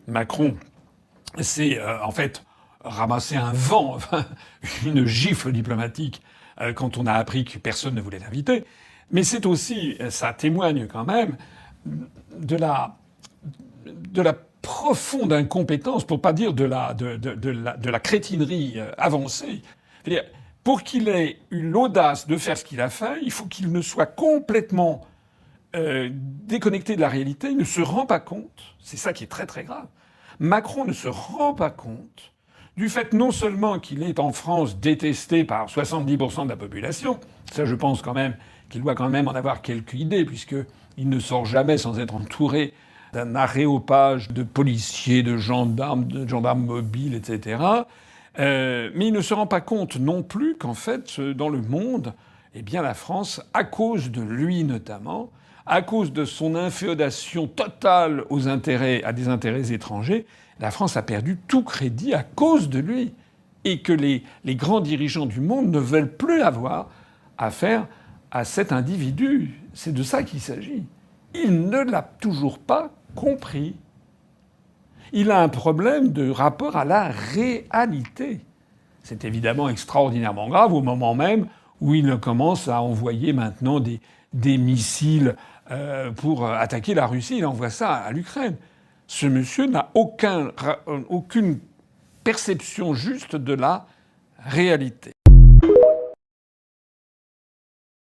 Macron s'est en fait ramassé un vent, enfin, une gifle diplomatique quand on a appris que personne ne voulait l'inviter. Mais c'est aussi, ça témoigne quand même de la profonde incompétence, pour pas dire de la crétinerie avancée. C'est-à-dire, pour qu'il ait eu l'audace de faire ce qu'il a fait, il faut qu'il ne soit complètement déconnecté de la réalité. Il ne se rend pas compte. C'est ça qui est très très grave. Macron ne se rend pas compte du fait non seulement qu'il est en France détesté par 70% de la population, ça je pense quand même qu'il doit quand même en avoir quelques idées, puisqu'il ne sort jamais sans être entouré d'un aréopage de policiers, de gendarmes mobiles, etc. Mais il ne se rend pas compte non plus qu'en fait, dans le monde, eh bien la France, à cause de lui notamment, à cause de son inféodation totale à des intérêts étrangers, la France a perdu tout crédit à cause de lui. Et que les grands dirigeants du monde ne veulent plus avoir affaire à cet individu. C'est de ça qu'il s'agit. Il ne l'a toujours pas compris. Il a un problème de rapport à la réalité. C'est évidemment extraordinairement grave au moment même où il commence à envoyer maintenant des missiles pour attaquer la Russie. Il envoie ça à l'Ukraine. Ce monsieur n'a aucune perception juste de la réalité.